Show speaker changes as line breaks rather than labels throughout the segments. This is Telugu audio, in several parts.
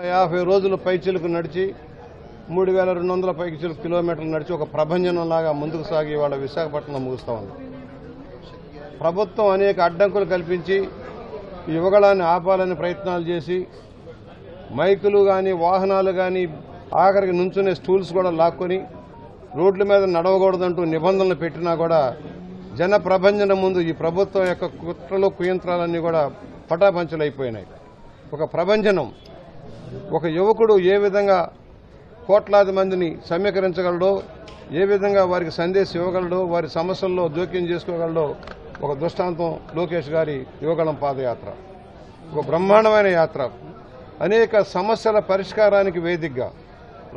50 రోజులు పైచిలకు నడిచి 3200 పైచిలకు కిలోమీటర్లు నడిచి ఒక ప్రభంజనంలాగా ముందుకు సాగి వాళ్ళ విశాఖపట్నం ముగుస్తా ఉంది. ప్రభుత్వం అనేక అడ్డంకులు కల్పించి యువగళాన్ని ఆపాలని ప్రయత్నాలు చేసి మైకులు కానీ వాహనాలు కానీ ఆఖరికి నుంచునే స్టూల్స్ కూడా లాక్కొని రోడ్ల మీద నడవకూడదంటూ నిబంధనలు పెట్టినా కూడా జన ప్రభంజనం ముందు ఈ ప్రభుత్వం యొక్క కుట్రలు కుయంత్రాలన్నీ కూడా పటాపంచలైపోయినాయి. ఒక ప్రభంజనం, ఒక యువకుడు ఏ విధంగా కోట్లాది మందిని సమీకరించగలడో, ఏ విధంగా వారికి సందేశం ఇవ్వగలడో, వారి సమస్యల్లో జోక్యం చేసుకోగలడో ఒక దృష్టాంతం లోకేష్ గారి యువగళం పాదయాత్ర. ఒక బ్రహ్మాండమైన యాత్ర, అనేక సమస్యల పరిష్కారానికి వేదికగా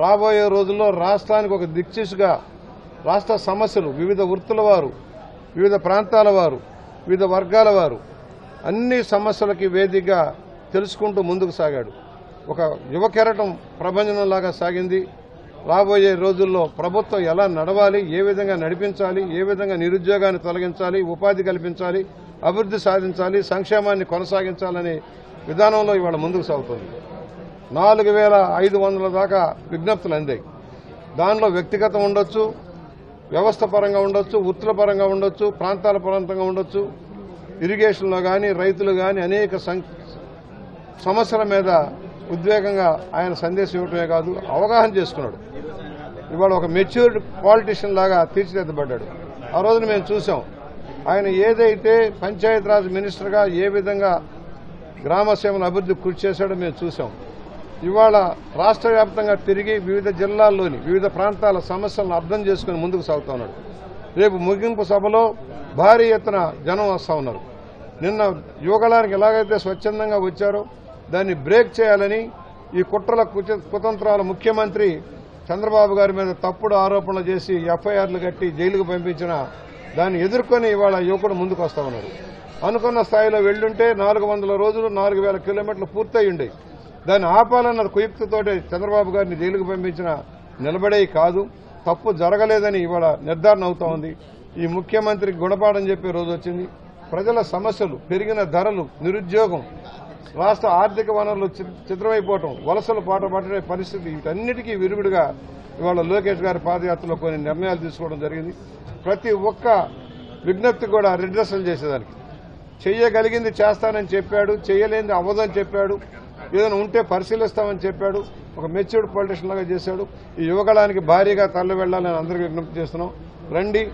రాబోయే రోజుల్లో రాష్ట్రానికి ఒక దిక్చిసుగా రాష్ట్ర సమస్యలు వివిధ వృత్తుల వారు, వివిధ ప్రాంతాల వారు, వివిధ వర్గాల వారు అన్ని సమస్యలకి వేదికగా తెలుసుకుంటూ ముందుకు సాగాడు. ఒక యువ కెరటం ప్రభంజనంలాగా సాగింది. రాబోయే రోజుల్లో ప్రభుత్వం ఎలా నడవాలి, ఏ విధంగా నడిపించాలి, ఏ విధంగా నిరుద్యోగాన్ని తొలగించాలి, ఉపాధి కల్పించాలి, అభివృద్ధి సాధించాలి, సంక్షేమాన్ని కొనసాగించాలనే విధానంలో ఇవాళ ముందుకు సాగుతుంది. 4500 దాకా విజ్ఞప్తులు అందాయి. దానిలో వ్యక్తిగతం ఉండొచ్చు, వ్యవస్థ పరంగా ఉండొచ్చు, వృత్తుల పరంగా ఉండొచ్చు, ప్రాంతాల పరంగా ఉండొచ్చు, ఇరిగేషన్లో కానీ రైతులు కానీ అనేక సమస్యల మీద ఉద్వేగంగా ఆయన సందేశం ఇవ్వటమే కాదు, అవగాహన చేసుకున్నాడు. ఇవాళ ఒక మెచ్యూర్డ్ పాలిటిషియన్ లాగా తీర్చిదిద్దబడ్డాడు. ఆ రోజున మేము చూసాం ఆయన ఏదైతే పంచాయతీరాజ్ మినిస్టర్గా ఏ విధంగా గ్రామసీమల అభివృద్ధి కృషి చేశాడో మేము చూసాం. ఇవాళ రాష్ట్ర వ్యాప్తంగా తిరిగి వివిధ జిల్లాల్లోని వివిధ ప్రాంతాల సమస్యలను అర్థం చేసుకుని ముందుకు సాగుతా ఉన్నాడు. రేపు ముగింపు సభలో భారీ ఎత్తున జనం వస్తా ఉన్నారు. నిన్న యువగళానికి ఎలాగైతే స్వచ్ఛందంగా వచ్చారో దాన్ని బ్రేక్ చేయాలని ఈ కుట్రల కుతంత్రాల ముఖ్యమంత్రి చంద్రబాబు గారి మీద తప్పుడు ఆరోపణలు చేసి ఎఫ్ఐఆర్లు కట్టి జైలుకు పంపించిన దాన్ని ఎదుర్కొని ఇవాళ యువకుడు ముందుకు వస్తా ఉన్నారు. అనుకున్న స్థాయిలో వెళ్లుంటే 400 రోజులు 4000 కిలోమీటర్లు పూర్తయి ఉండే. దాన్ని ఆపాలన్న కుయుక్తితోటే చంద్రబాబు గారిని జైలుకు పంపించిన నిలబడే కాదు, తప్పు జరగలేదని ఇవాళ నిర్ధారణ అవుతా ఉంది. ఈ ముఖ్యమంత్రికి గుణపాఠం చెప్పే రోజు వచ్చింది. ప్రజల సమస్యలు, పెరిగిన ధరలు, నిరుద్యోగం, రాష్ట్ర ఆర్థిక వనరులు చిత్రమైపోవటం, వలసలు పాటపడే పరిస్థితి, వీటన్నిటికీ విరుగుడుగా ఇవాళ లోకేష్ గారి పాదయాత్రలో కొన్ని నిర్ణయాలు తీసుకోవడం జరిగింది. ప్రతి ఒక్క విజ్ఞప్తి కూడా రిడ్రెసల్ చేసేదానికి చెయ్యగలిగింది చేస్తానని చెప్పాడు, చెయ్యలేనిది అవ్వదని చెప్పాడు, ఏదైనా ఉంటే పరిశీలిస్తామని చెప్పాడు. ఒక మెచ్యూర్డ్ పొలిటిషియన్ లాగా చేశాడు. ఈ యువగళానికి భారీగా తరలి వెళ్లాలని అందరికీ విజ్ఞప్తి చేస్తున్నాం. రండి,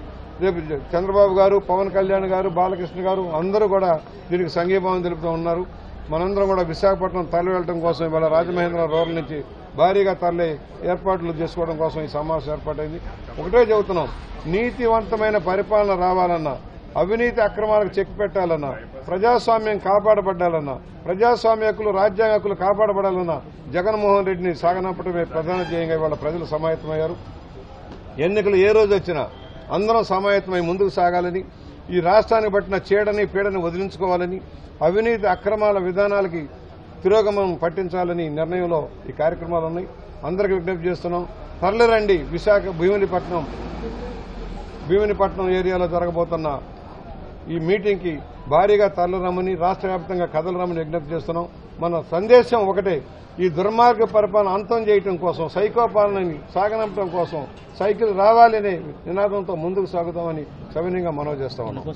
రేపు చంద్రబాబు గారు, పవన్ కళ్యాణ్ గారు, బాలకృష్ణ గారు అందరూ కూడా దీనికి సంఘీభావం తెలుపుతూ ఉన్నారు. మనందరం కూడా విశాఖపట్నం తరలి వెళ్లడం కోసం ఇవాళ రాజమహేంద్ర రూరల్ నుంచి భారీగా తరలి ఏర్పాట్లు చేసుకోవడం కోసం ఈ సమావేశం ఏర్పాటైంది. ఒకటే చెబుతున్నాం, నీతివంతమైన పరిపాలన రావాలన్నా, అవినీతి అక్రమాలకు చెక్ పెట్టాలన్నా, ప్రజాస్వామ్యం కాపాడబడ్డాలన్నా, ప్రజాస్వామ్య హక్కులు, రాజ్యాంగ హక్కులు కాపాడబడాలన్నా జగన్మోహన్ రెడ్డిని సాగనంపడమే ప్రధాన ధ్యేయంగా ఇవాళ ప్రజలు సమాయత్తమయ్యారు. ఎన్నికలు ఏ రోజు వచ్చినా అందరం సమాయత్తమై ముందుకు సాగాలని, ఈ రాష్ట్రానికి పట్టిన చీడని పీడని వదిలించుకోవాలని, అవినీతి అక్రమాల విధానాలకి తిరోగమనం పట్టించాలని నిర్ణయంలో ఈ కార్యక్రమాలు ఉన్నాయి. అందరికీ విజ్ఞప్తి చేస్తున్నాం, తరలిరండి. విశాఖ భీమునిపట్నం ఏరియాలో జరగబోతున్న ఈ మీటింగ్కి భారీగా తరలిరమ్మని, రాష్ట్ర వ్యాప్తంగా కదలరమ్మని విజ్ఞప్తి చేస్తున్నాం. మన సందేశం ఒకటే, ఈ దుర్మార్గ పరిపాలన అంతం చేయడం కోసం, సైకో పాలనని సాగనంపడం కోసం సైకిల్ రావాలనే నినాదంతో ముందుకు సాగుతామని సవినయంగా మనవి చేస్తా ఉన్నాం.